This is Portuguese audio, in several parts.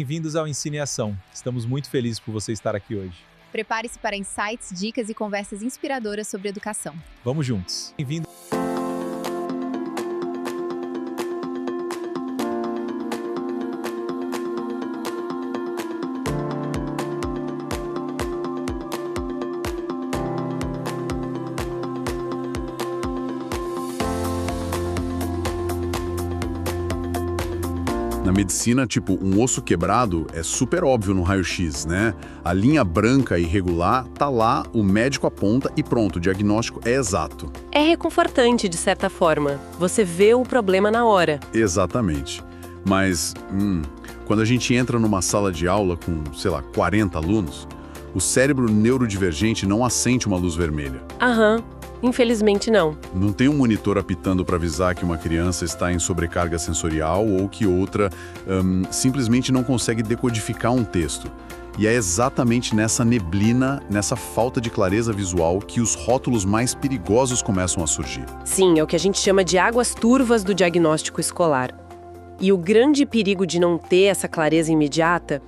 Bem-vindos ao Ensino em Ação. Estamos muito felizes por você estar aqui hoje. Prepare-se para insights, dicas e conversas inspiradoras sobre educação. Vamos juntos. Bem-vindo. Na medicina, tipo, um osso quebrado é super óbvio no raio-x, né? A linha branca e irregular tá lá, o médico aponta e pronto, o diagnóstico é exato. É reconfortante, de certa forma. Você vê o problema na hora. Exatamente. Mas, quando a gente entra numa sala de aula com, 40 alunos, o cérebro neurodivergente não acende uma luz vermelha. Infelizmente não. Não tem um monitor apitando para avisar que uma criança está em sobrecarga sensorial ou que outra simplesmente não consegue decodificar um texto. E é exatamente nessa neblina, nessa falta de clareza visual, que os rótulos mais perigosos começam a surgir. Sim, é o que a gente chama de águas turvas do diagnóstico escolar. E o grande perigo de não ter essa clareza imediata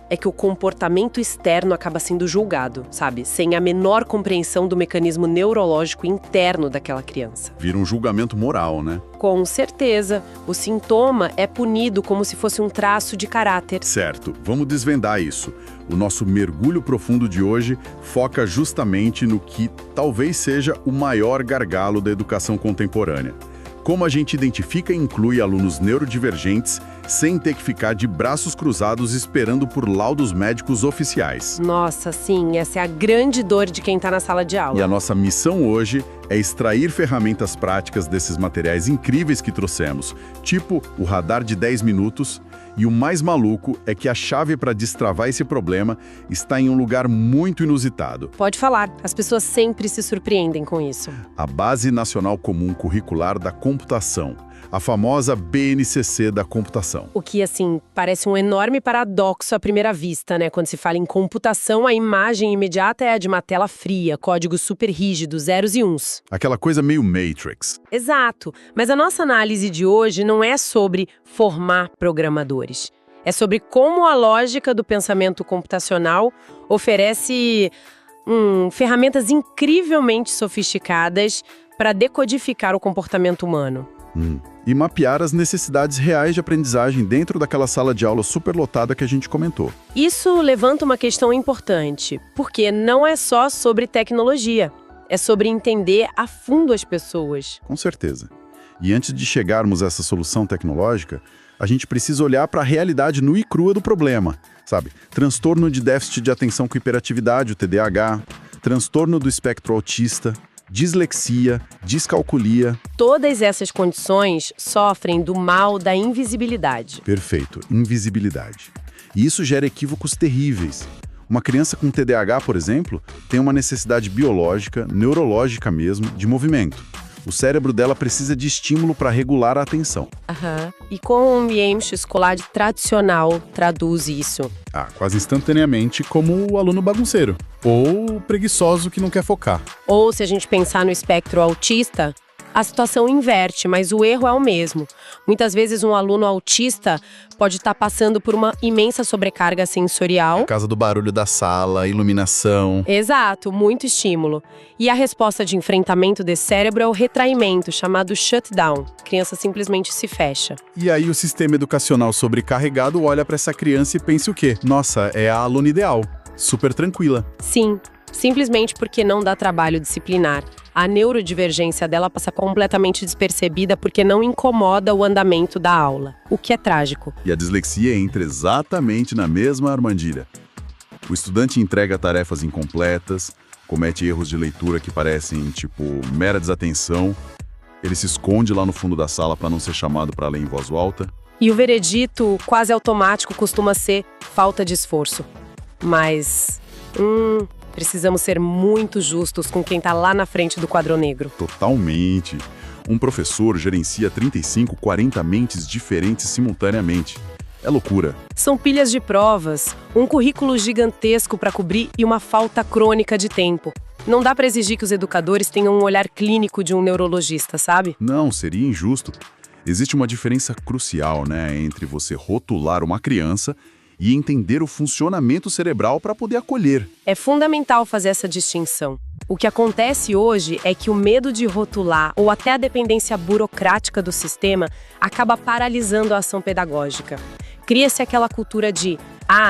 é que o comportamento externo acaba sendo julgado, sabe? Sem a menor compreensão do mecanismo neurológico interno daquela criança. Vira um julgamento moral, né? Com certeza. O sintoma é punido como se fosse um traço de caráter. Certo, vamos desvendar isso. O nosso mergulho profundo de hoje foca justamente no que talvez seja o maior gargalo da educação contemporânea. Como a gente identifica e inclui alunos neurodivergentes sem ter que ficar de braços cruzados esperando por laudos médicos oficiais. Nossa, sim, essa é a grande dor de quem está na sala de aula. E a nossa missão hoje é extrair ferramentas práticas desses materiais incríveis que trouxemos, tipo o radar de 10 minutos, e o mais maluco é que a chave para destravar esse problema está em um lugar muito inusitado. Pode falar, as pessoas sempre se surpreendem com isso. A Base Nacional Comum Curricular da Computação, a famosa BNCC da computação. O que, assim, parece um enorme paradoxo à primeira vista, né? Quando se fala em computação, a imagem imediata é a de uma tela fria, códigos super rígidos, zeros e uns. Aquela coisa meio Matrix. Exato, mas a nossa análise de hoje não é sobre formar programadores. É sobre como a lógica do pensamento computacional oferece ferramentas incrivelmente sofisticadas para decodificar o comportamento humano. E mapear as necessidades reais de aprendizagem dentro daquela sala de aula superlotada que a gente comentou. Isso levanta uma questão importante, porque não é só sobre tecnologia, é sobre entender a fundo as pessoas. Com certeza. E antes de chegarmos a essa solução tecnológica, a gente precisa olhar para a realidade nua e crua do problema, sabe? Transtorno de déficit de atenção com hiperatividade, o TDAH, transtorno do espectro autista, dislexia, descalculia. Todas essas condições sofrem do mal da invisibilidade. Perfeito, invisibilidade. E isso gera equívocos terríveis. Uma criança com TDAH, por exemplo, tem uma necessidade biológica, neurológica mesmo, de movimento. O cérebro dela precisa de estímulo para regular a atenção. E como o ambiente escolar tradicional traduz isso? Quase instantaneamente como o aluno bagunceiro, ou o preguiçoso que não quer focar. Ou se a gente pensar no espectro autista, a situação inverte, mas o erro é o mesmo. Muitas vezes um aluno autista pode estar passando por uma imensa sobrecarga sensorial. Por causa do barulho da sala, iluminação. Exato, muito estímulo. E a resposta de enfrentamento desse cérebro é o retraimento, chamado shutdown. A criança simplesmente se fecha. E aí o sistema educacional sobrecarregado olha para essa criança e pensa o quê? Nossa, é a aluna ideal, super tranquila. Sim, simplesmente porque não dá trabalho disciplinar. A neurodivergência dela passa completamente despercebida porque não incomoda o andamento da aula, o que é trágico. E a dislexia entra exatamente na mesma armadilha. O estudante entrega tarefas incompletas, comete erros de leitura que parecem, mera desatenção. Ele se esconde lá no fundo da sala para não ser chamado para ler em voz alta. E o veredito quase automático costuma ser falta de esforço. Mas, precisamos ser muito justos com quem está lá na frente do quadro negro. Totalmente. Um professor gerencia 35, 40 mentes diferentes simultaneamente. É loucura. São pilhas de provas, um currículo gigantesco para cobrir e uma falta crônica de tempo. Não dá para exigir que os educadores tenham um olhar clínico de um neurologista, sabe? Não, seria injusto. Existe uma diferença crucial, entre você rotular uma criança e entender o funcionamento cerebral para poder acolher. É fundamental fazer essa distinção. O que acontece hoje é que o medo de rotular ou até a dependência burocrática do sistema acaba paralisando a ação pedagógica. Cria-se aquela cultura de,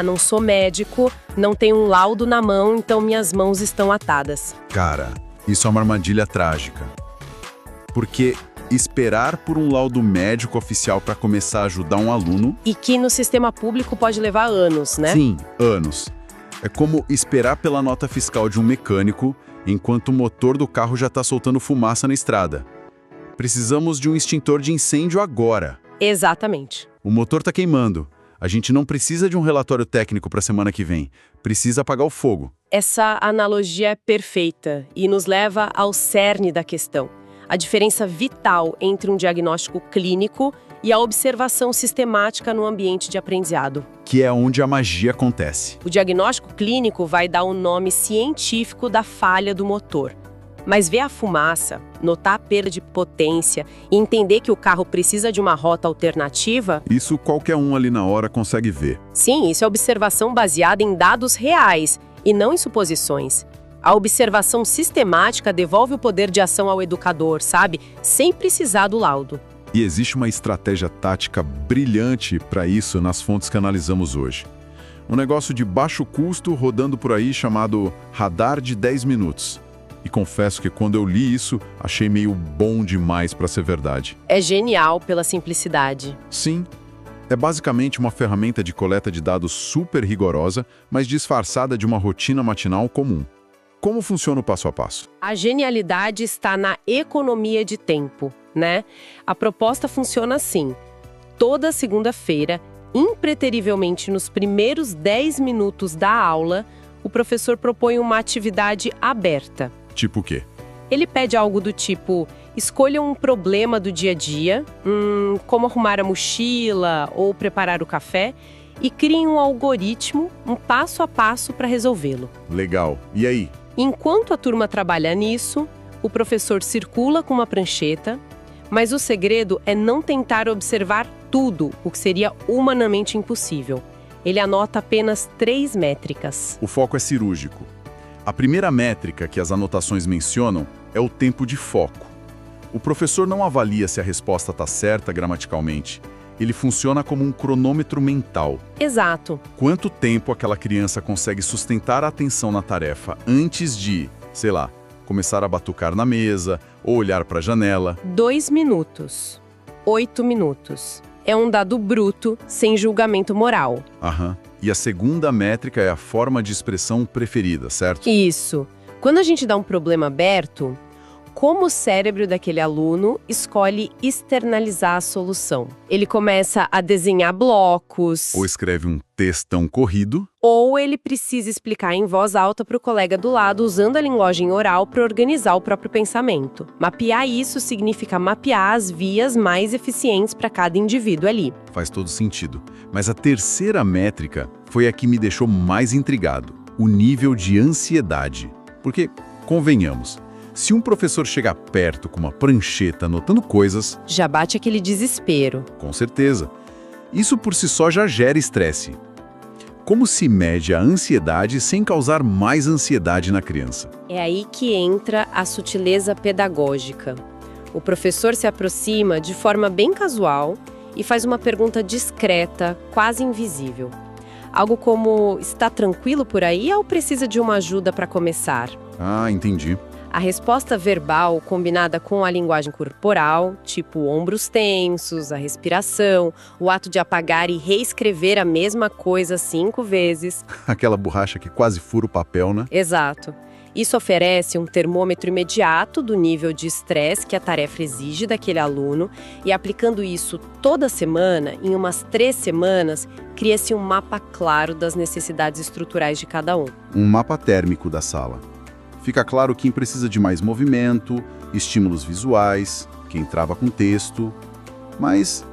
não sou médico, não tenho um laudo na mão, então minhas mãos estão atadas. Cara, isso é uma armadilha trágica. Porque esperar por um laudo médico oficial para começar a ajudar um aluno... E que no sistema público pode levar anos, né? Sim, anos. É como esperar pela nota fiscal de um mecânico enquanto o motor do carro já está soltando fumaça na estrada. Precisamos de um extintor de incêndio agora. Exatamente. O motor está queimando. A gente não precisa de um relatório técnico para a semana que vem. Precisa apagar o fogo. Essa analogia é perfeita e nos leva ao cerne da questão. A diferença vital entre um diagnóstico clínico e a observação sistemática no ambiente de aprendizado. Que é onde a magia acontece. O diagnóstico clínico vai dar o nome científico da falha do motor. Mas ver a fumaça, notar a perda de potência e entender que o carro precisa de uma rota alternativa... Isso qualquer um ali na hora consegue ver. Sim, isso é observação baseada em dados reais e não em suposições. A observação sistemática devolve o poder de ação ao educador, sabe? Sem precisar do laudo. E existe uma estratégia tática brilhante para isso nas fontes que analisamos hoje. Um negócio de baixo custo rodando por aí chamado radar de 10 minutos. E confesso que quando eu li isso, achei meio bom demais para ser verdade. É genial pela simplicidade. Sim, é basicamente uma ferramenta de coleta de dados super rigorosa, mas disfarçada de uma rotina matinal comum. Como funciona o passo a passo? A genialidade está na economia de tempo, né? A proposta funciona assim. Toda segunda-feira, impreterivelmente nos primeiros 10 minutos da aula, o professor propõe uma atividade aberta. Tipo o quê? Ele pede algo do tipo, escolha um problema do dia a dia, como arrumar a mochila ou preparar o café, e crie um algoritmo, um passo a passo para resolvê-lo. Legal. E aí? Enquanto a turma trabalha nisso, o professor circula com uma prancheta, mas o segredo é não tentar observar tudo, o que seria humanamente impossível. Ele anota apenas 3 métricas. O foco é cirúrgico. A primeira métrica que as anotações mencionam é o tempo de foco. O professor não avalia se a resposta está certa gramaticalmente. Ele funciona como um cronômetro mental. Exato. Quanto tempo aquela criança consegue sustentar a atenção na tarefa antes de, sei lá, começar a batucar na mesa ou olhar para a janela? 2 minutos. 8 minutos. É um dado bruto, sem julgamento moral. Aham. E a segunda métrica é a forma de expressão preferida, certo? Isso. Quando a gente dá um problema aberto, como o cérebro daquele aluno escolhe externalizar a solução? Ele começa a desenhar blocos. Ou escreve um textão corrido. Ou ele precisa explicar em voz alta para o colega do lado, usando a linguagem oral para organizar o próprio pensamento. Mapear isso significa mapear as vias mais eficientes para cada indivíduo ali. Faz todo sentido. Mas a terceira métrica foi a que me deixou mais intrigado. O nível de ansiedade. Porque, convenhamos, se um professor chegar perto com uma prancheta anotando coisas... Já bate aquele desespero. Com certeza. Isso por si só já gera estresse. Como se mede a ansiedade sem causar mais ansiedade na criança? É aí que entra a sutileza pedagógica. O professor se aproxima de forma bem casual e faz uma pergunta discreta, quase invisível. Algo como, está tranquilo por aí ou precisa de uma ajuda para começar? Ah, entendi. A resposta verbal, combinada com a linguagem corporal, tipo ombros tensos, a respiração, o ato de apagar e reescrever a mesma coisa 5 vezes. Aquela borracha que quase fura o papel, né? Exato. Isso oferece um termômetro imediato do nível de estresse que a tarefa exige daquele aluno e, aplicando isso toda semana, em umas 3 semanas, cria-se um mapa claro das necessidades estruturais de cada um. Um mapa térmico da sala. Fica claro quem precisa de mais movimento, estímulos visuais, quem trava com texto. Mas,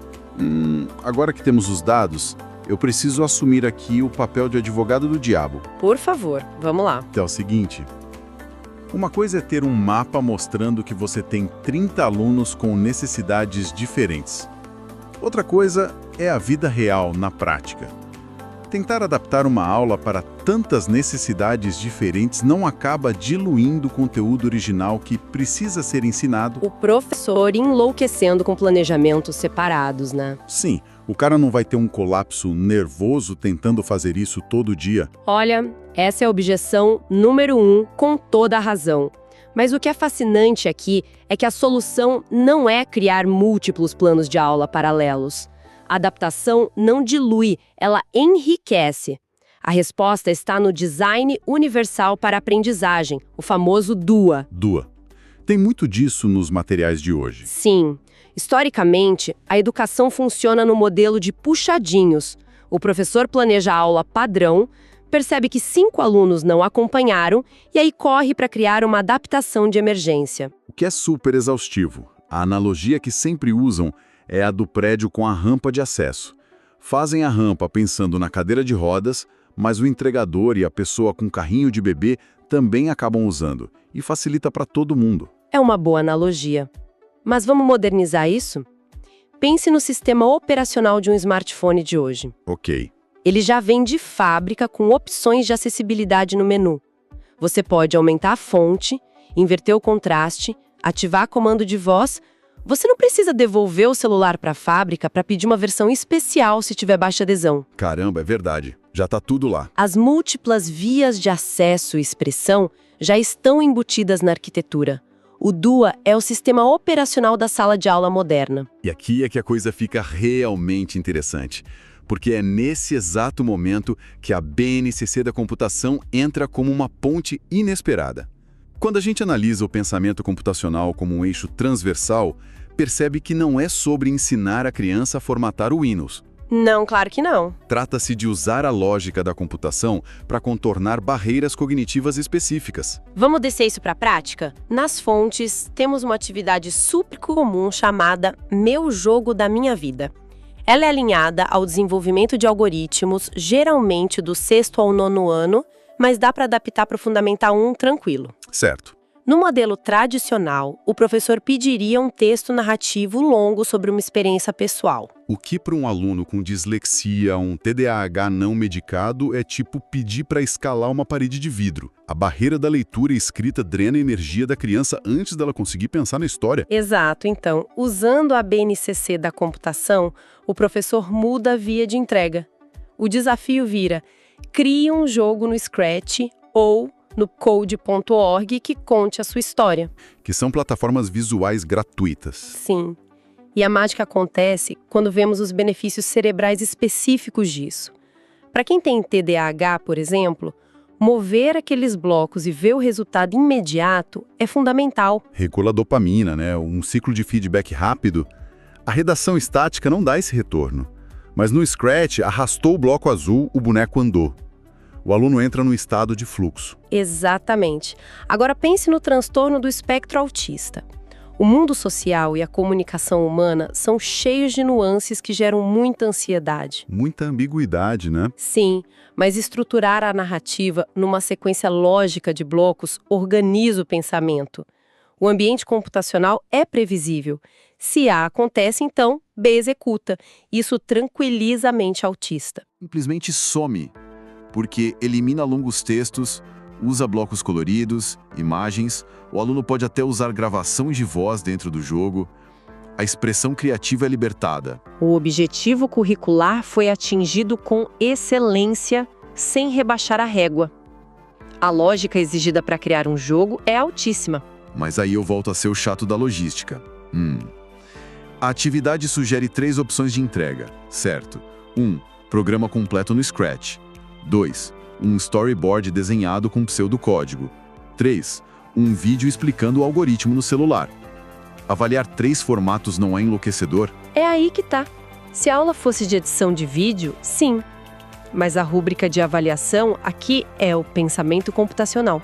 agora que temos os dados, eu preciso assumir aqui o papel de advogado do diabo. Por favor, vamos lá. É o seguinte, uma coisa é ter um mapa mostrando que você tem 30 alunos com necessidades diferentes. Outra coisa é a vida real, na prática. Tentar adaptar uma aula para tantas necessidades diferentes não acaba diluindo o conteúdo original que precisa ser ensinado? O professor enlouquecendo com planejamentos separados, né? Sim, o cara não vai ter um colapso nervoso tentando fazer isso todo dia. Olha, essa é a objeção número 1, com toda a razão. Mas o que é fascinante aqui é que a solução não é criar múltiplos planos de aula paralelos. A adaptação não dilui, ela enriquece. A resposta está no Design Universal para Aprendizagem, o famoso DUA. DUA. Tem muito disso nos materiais de hoje. Sim. Historicamente, a educação funciona no modelo de puxadinhos. O professor planeja a aula padrão, percebe que 5 alunos não acompanharam e aí corre para criar uma adaptação de emergência. O que é super exaustivo. A analogia que sempre usam é a do prédio com a rampa de acesso. Fazem a rampa pensando na cadeira de rodas, mas o entregador e a pessoa com carrinho de bebê também acabam usando, e facilita para todo mundo. É uma boa analogia. Mas vamos modernizar isso? Pense no sistema operacional de um smartphone de hoje. Ok. Ele já vem de fábrica com opções de acessibilidade no menu. Você pode aumentar a fonte, inverter o contraste, ativar comando de voz. Você não precisa devolver o celular para a fábrica para pedir uma versão especial se tiver baixa adesão. Caramba, é verdade. Já tá tudo lá. As múltiplas vias de acesso e expressão já estão embutidas na arquitetura. O DUA é o sistema operacional da sala de aula moderna. E aqui é que a coisa fica realmente interessante, porque é nesse exato momento que a BNCC da computação entra como uma ponte inesperada. Quando a gente analisa o pensamento computacional como um eixo transversal, percebe que não é sobre ensinar a criança a formatar o Windows. Não, claro que não. Trata-se de usar a lógica da computação para contornar barreiras cognitivas específicas. Vamos descer isso para a prática? Nas fontes, temos uma atividade super comum chamada Meu Jogo da Minha Vida. Ela é alinhada ao desenvolvimento de algoritmos, geralmente do 6º ao 9º ano, mas dá para adaptar para o Fundamental 1 tranquilo. Certo. No modelo tradicional, o professor pediria um texto narrativo longo sobre uma experiência pessoal. O que para um aluno com dislexia, um TDAH não medicado, é tipo pedir para escalar uma parede de vidro. A barreira da leitura e escrita drena a energia da criança antes dela conseguir pensar na história. Exato, então, usando a BNCC da computação, o professor muda a via de entrega. O desafio vira: crie um jogo no Scratch ou no code.org que conte a sua história. Que são plataformas visuais gratuitas. Sim. E a mágica acontece quando vemos os benefícios cerebrais específicos disso. Para quem tem TDAH, por exemplo, mover aqueles blocos e ver o resultado imediato é fundamental. Regula a dopamina, né? Um ciclo de feedback rápido. A redação estática não dá esse retorno. Mas no Scratch, arrastou o bloco azul, o boneco andou. O aluno entra no estado de fluxo. Exatamente. Agora pense no transtorno do espectro autista. O mundo social e a comunicação humana são cheios de nuances que geram muita ansiedade. Muita ambiguidade, né? Sim, mas estruturar a narrativa numa sequência lógica de blocos organiza o pensamento. O ambiente computacional é previsível. Se A acontece, então B executa. Isso tranquiliza a mente autista. Simplesmente some, porque elimina longos textos, usa blocos coloridos, imagens, o aluno pode até usar gravação de voz dentro do jogo. A expressão criativa é libertada. O objetivo curricular foi atingido com excelência, sem rebaixar a régua. A lógica exigida para criar um jogo é altíssima. Mas aí eu volto a ser o chato da logística. A atividade sugere 3 opções de entrega, certo? 1. Programa completo no Scratch. 2. Um storyboard desenhado com pseudocódigo. 3. Um vídeo explicando o algoritmo no celular. Avaliar 3 formatos não é enlouquecedor? É aí que tá. Se a aula fosse de edição de vídeo, sim. Mas a rúbrica de avaliação aqui é o pensamento computacional.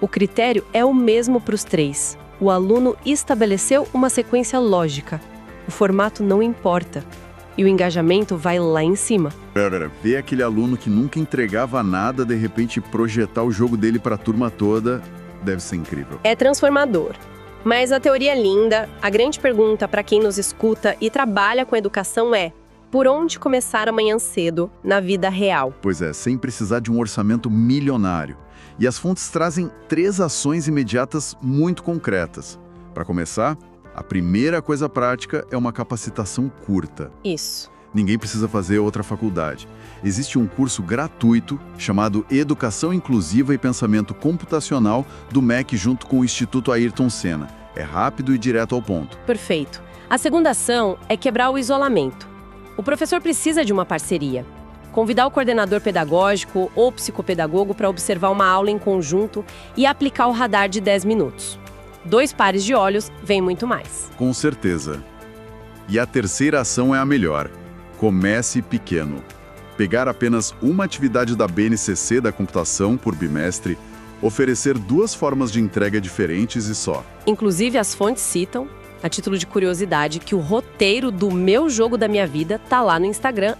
O critério é o mesmo para os 3. O aluno estabeleceu uma sequência lógica. O formato não importa. E o engajamento vai lá em cima. Ver aquele aluno que nunca entregava nada, de repente projetar o jogo dele para a turma toda, deve ser incrível. É transformador. Mas a teoria é linda. A grande pergunta para quem nos escuta e trabalha com educação é: por onde começar amanhã cedo na vida real. Pois é, sem precisar de um orçamento milionário. E as fontes trazem 3 ações imediatas muito concretas. Para começar, a primeira coisa prática é uma capacitação curta. Isso. Ninguém precisa fazer outra faculdade. Existe um curso gratuito chamado Educação Inclusiva e Pensamento Computacional do MEC junto com o Instituto Ayrton Senna. É rápido e direto ao ponto. Perfeito. A segunda ação é quebrar o isolamento. O professor precisa de uma parceria. Convidar o coordenador pedagógico ou psicopedagogo para observar uma aula em conjunto e aplicar o radar de 10 minutos. 2 pares de olhos vem muito mais. Com certeza. E a terceira ação é a melhor. Comece pequeno. Pegar apenas uma atividade da BNCC da computação por bimestre, oferecer 2 formas de entrega diferentes e só. Inclusive, as fontes citam, a título de curiosidade, que o roteiro do meu jogo da minha vida tá lá no Instagram,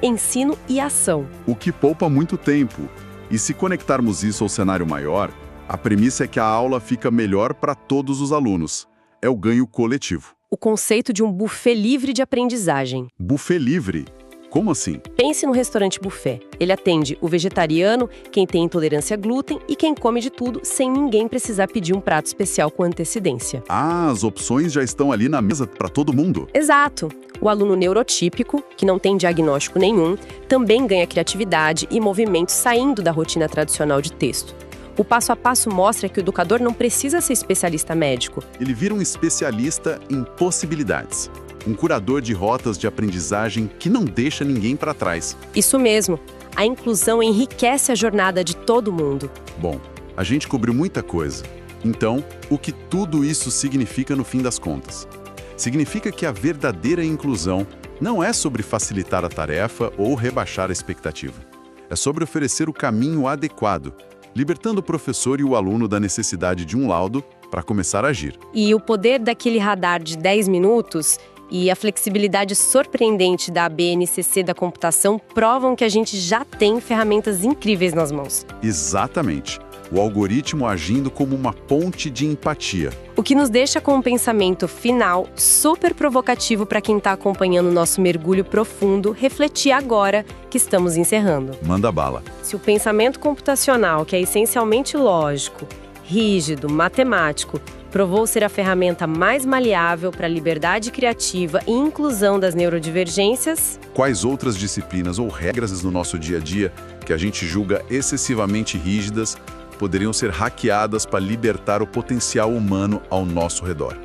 @ensino e ação. O que poupa muito tempo. E se conectarmos isso ao cenário maior, a premissa é que a aula fica melhor para todos os alunos. É o ganho coletivo. O conceito de um buffet livre de aprendizagem. Buffet livre? Como assim? Pense no restaurante buffet. Ele atende o vegetariano, quem tem intolerância a glúten e quem come de tudo sem ninguém precisar pedir um prato especial com antecedência. Ah, as opções já estão ali na mesa para todo mundo? Exato. O aluno neurotípico, que não tem diagnóstico nenhum, também ganha criatividade e movimento saindo da rotina tradicional de texto. O passo a passo mostra que o educador não precisa ser especialista médico. Ele vira um especialista em possibilidades. Um curador de rotas de aprendizagem que não deixa ninguém para trás. Isso mesmo. A inclusão enriquece a jornada de todo mundo. Bom, a gente cobriu muita coisa. Então, o que tudo isso significa no fim das contas? Significa que a verdadeira inclusão não é sobre facilitar a tarefa ou rebaixar a expectativa. É sobre oferecer o caminho adequado, libertando o professor e o aluno da necessidade de um laudo para começar a agir. E o poder daquele radar de 10 minutos e a flexibilidade surpreendente da BNCC da computação provam que a gente já tem ferramentas incríveis nas mãos. Exatamente. O algoritmo agindo como uma ponte de empatia. O que nos deixa com um pensamento final super provocativo para quem está acompanhando o nosso mergulho profundo refletir agora que estamos encerrando. Manda bala. Se o pensamento computacional, que é essencialmente lógico, rígido, matemático, provou ser a ferramenta mais maleável para a liberdade criativa e inclusão das neurodivergências, quais outras disciplinas ou regras no nosso dia a dia que a gente julga excessivamente rígidas poderiam ser hackeadas para libertar o potencial humano ao nosso redor?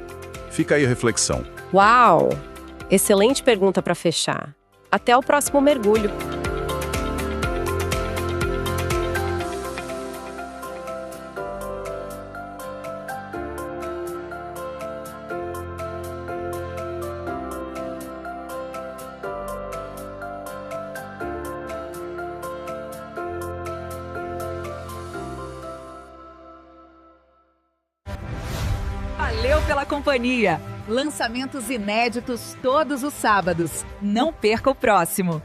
Fica aí a reflexão. Uau! Excelente pergunta para fechar. Até o próximo mergulho. Valeu pela companhia! Lançamentos inéditos todos os sábados. Não perca o próximo!